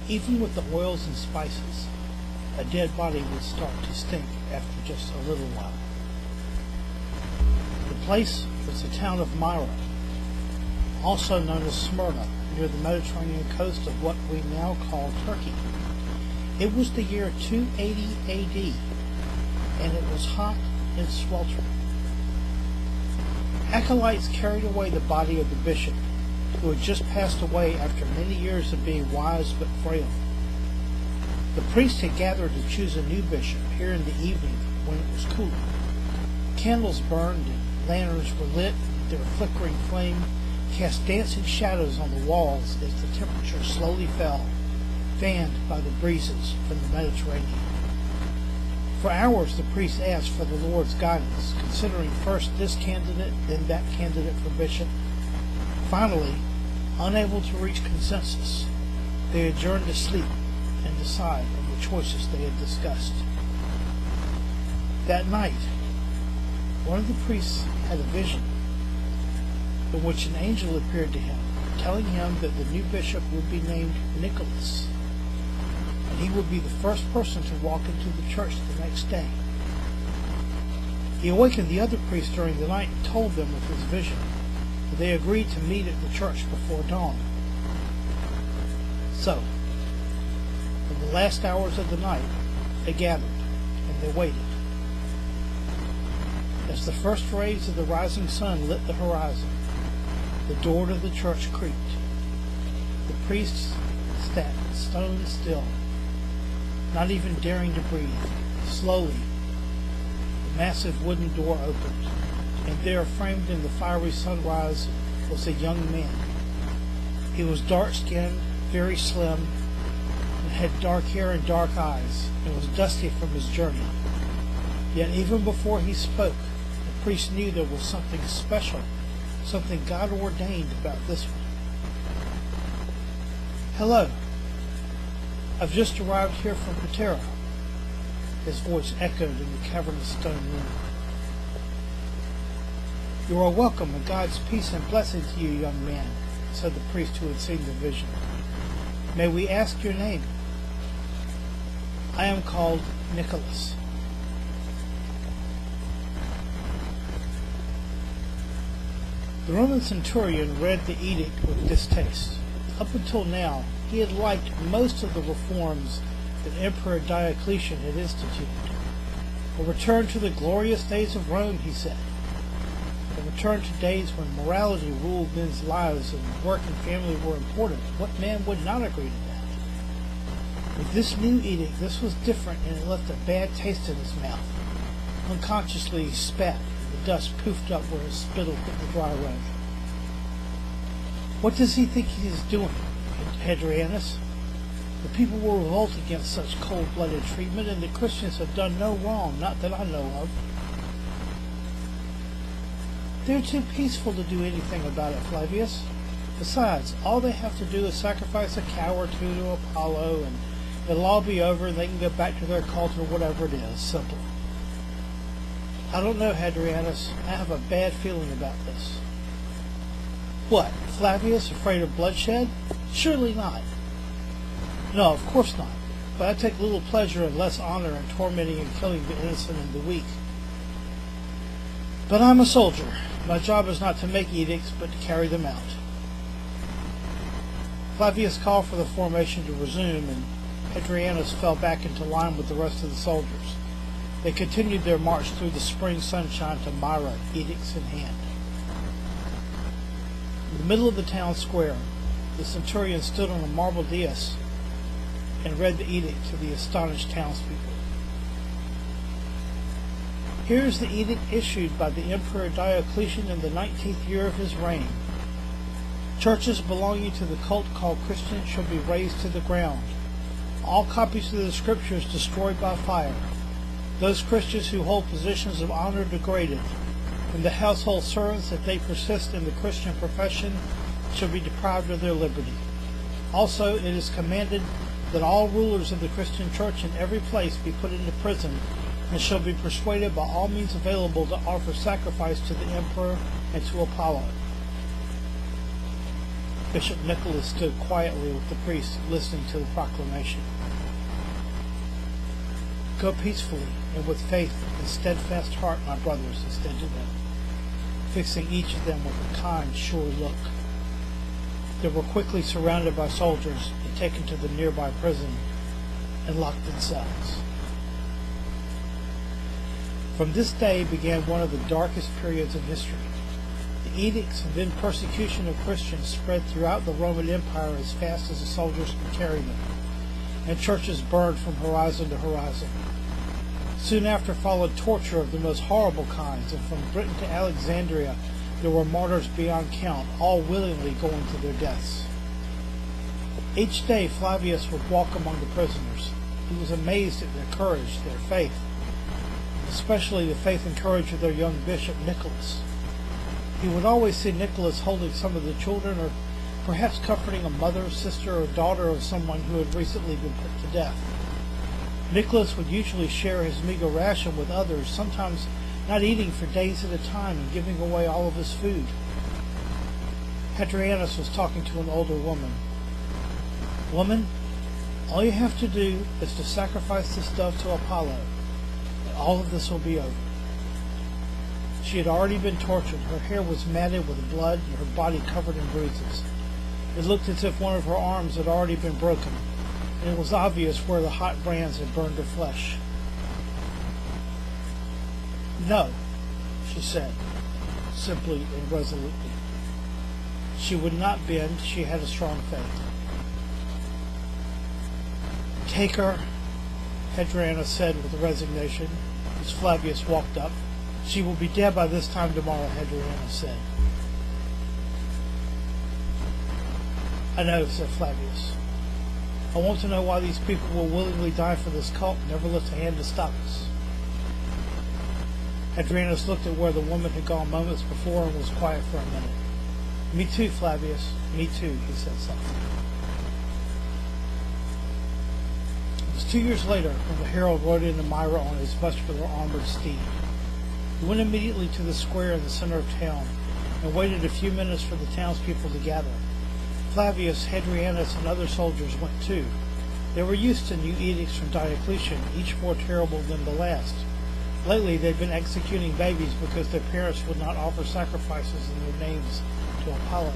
Even with the oils and spices, a dead body would start to stink after just a little while. The place was the town of Myra, also known as Smyrna, near the Mediterranean coast of what we now call Turkey. It was the year 280 AD, and it was hot and sweltering. Acolytes carried away the body of the bishop, who had just passed away after many years of being wise but frail. The priest had gathered to choose a new bishop here in the evening when it was cooler. Candles burned and lanterns were lit. Their flickering flame cast dancing shadows on the walls as the temperature slowly fell, fanned by the breezes from the Mediterranean. For hours the priest asked for the Lord's guidance, considering first this candidate, then that candidate for bishop. Finally, unable to reach consensus, they adjourned to sleep and decide on the choices they had discussed. That night, one of the priests had a vision in which an angel appeared to him, telling him that the new bishop would be named Nicholas, and he would be the first person to walk into the church the next day. He awakened the other priests during the night and told them of his vision. They agreed to meet at the church before dawn. So, in the last hours of the night, they gathered and they waited. As the first rays of the rising sun lit the horizon, the door to the church creaked. The priests sat stone still, not even daring to breathe. Slowly, the massive wooden door opened, and there, framed in the fiery sunrise, was a young man. He was dark-skinned, very slim, and had dark hair and dark eyes, and was dusty from his journey. Yet even before he spoke, the priest knew there was something special, something God-ordained about this one. "Hello. I've just arrived here from Patera." His voice echoed in the cavernous stone room. "You are welcome, and God's peace and blessing to you, young man," said the priest who had seen the vision. "May we ask your name?" "I am called Nicholas." The Roman centurion read the edict with distaste. Up until now, he had liked most of the reforms that Emperor Diocletian had instituted. A return to the glorious days of Rome, he said. A return to days when morality ruled men's lives and work and family were important. What man would not agree to that? With this new edict, this was different, and it left a bad taste in his mouth. Unconsciously, he spat, and the dust poofed up where his spittle hit the dry road. "What does he think he is doing, Hadrianus? The people will revolt against such cold-blooded treatment, and the Christians have done no wrong, not that I know of." "They're too peaceful to do anything about it, Flavius. Besides, all they have to do is sacrifice a cow or two to Apollo, and it'll all be over, and they can go back to their cult or whatever it is. Simple." "I don't know, Hadrianus. I have a bad feeling about this." "What, Flavius, afraid of bloodshed? Surely not." "No, of course not. But I take little pleasure and less honor in tormenting and killing the innocent and the weak. But I'm a soldier. My job is not to make edicts, but to carry them out." Flavius called for the formation to resume, and Hadrianus fell back into line with the rest of the soldiers. They continued their march through the spring sunshine to Myra, edicts in hand. In the middle of the town square, the centurion stood on a marble dais and read the edict to the astonished townspeople. "Here is the edict issued by the Emperor Diocletian in the 19th year of his reign. Churches belonging to the cult called Christian shall be razed to the ground. All copies of the scriptures destroyed by fire. Those Christians who hold positions of honor degraded, and the household servants, if they persist in the Christian profession, shall be deprived of their liberty. Also, it is commanded that all rulers of the Christian church in every place be put into prison, and shall be persuaded by all means available to offer sacrifice to the emperor and to Apollo." Bishop Nicholas stood quietly with the priest, listening to the proclamation. "Go peacefully and with faith and steadfast heart, my brothers," he said to them, fixing each of them with a kind, sure look. They were quickly surrounded by soldiers and taken to the nearby prison and locked in cells. From this day began one of the darkest periods in history. The edicts and then persecution of Christians spread throughout the Roman Empire as fast as the soldiers could carry them, and churches burned from horizon to horizon. Soon after followed torture of the most horrible kinds, and from Britain to Alexandria there were martyrs beyond count, all willingly going to their deaths. Each day Flavius would walk among the prisoners. He was amazed at their courage, their faith, especially the faith and courage of their young bishop Nicholas. He would always see Nicholas holding some of the children, or perhaps comforting a mother, sister, or daughter of someone who had recently been put to death. Nicholas would usually share his meager ration with others, sometimes not eating for days at a time and giving away all of his food. Hadrianus was talking to an older woman. "Woman, all you have to do is to sacrifice this dove to Apollo, and all of this will be over." She had already been tortured. Her hair was matted with blood and her body covered in bruises. It looked as if one of her arms had already been broken, and it was obvious where the hot brands had burned her flesh. "No," she said, simply and resolutely. She would not bend. She had a strong faith. "Take her," Hadrianus said with resignation, as Flavius walked up. "She will be dead by this time tomorrow," Hadrianus said. "I know," said Flavius. "I want to know why these people will willingly die for this cult and never lift a hand to stop us." Hadrianus looked at where the woman had gone moments before and was quiet for a minute. "Me too, Flavius, me too," he said softly. It was 2 years later when the herald rode into Myra on his muscular armored steed. He went immediately to the square in the center of town and waited a few minutes for the townspeople to gather. Flavius, Hadrianus, and other soldiers went too. They were used to new edicts from Diocletian, each more terrible than the last. Lately they'd been executing babies because their parents would not offer sacrifices in their names to Apollo.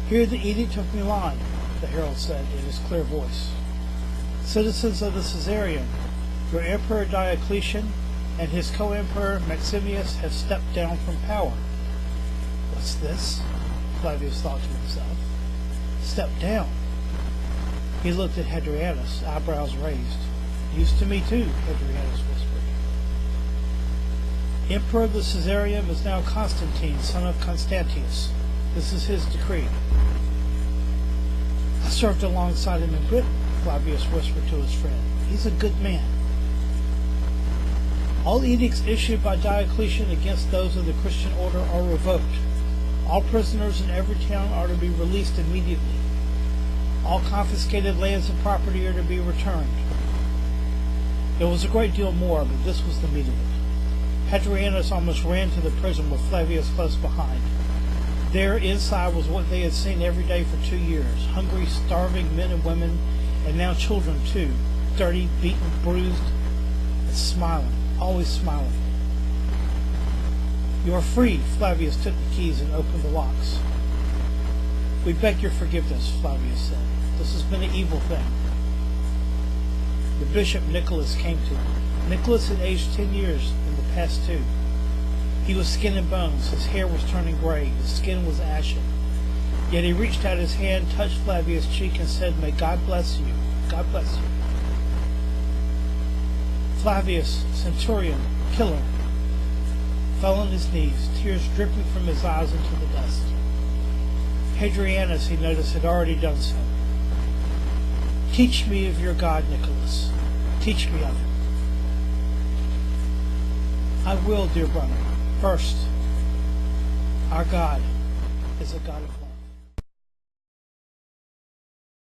"Hear the Edict of Milan," the herald said in his clear voice. "Citizens of the Caesarium, your Emperor Diocletian and his co-emperor Maximius have stepped down from power." "What's this?" Flavius thought to himself. "Step down." He looked at Hadrianus, eyebrows raised. "Used to me too," Hadrianus whispered. "Emperor of the Caesarium is now Constantine, son of Constantius. This is his decree." "I served alongside him in Britain," Flavius whispered to his friend. "He's a good man." "All edicts issued by Diocletian against those of the Christian order are revoked. All prisoners in every town are to be released immediately. All confiscated lands and property are to be returned." There was a great deal more, but this was the meat of it. Hadrianus almost ran to the prison with Flavius close behind. There, inside, was what they had seen every day for 2 years. Hungry, starving men and women, and now children too, dirty, beaten, bruised, and smiling, always smiling. "You are free." Flavius took the keys and opened the locks. "We beg your forgiveness," Flavius said. "This has been an evil thing." The bishop Nicholas came to him. Nicholas had aged 10 years in the past 2. He was skin and bones. His hair was turning gray. His skin was ashen. Yet he reached out his hand, touched Flavius' cheek, and said, "May God bless you. God bless you." Flavius, centurion, killer, fell on his knees, tears dripping from his eyes into the dust. Hadrianus, he noticed, had already done so. "Teach me of your God, Nicholas. Teach me of him." "I will, dear brother. First, our God is a God of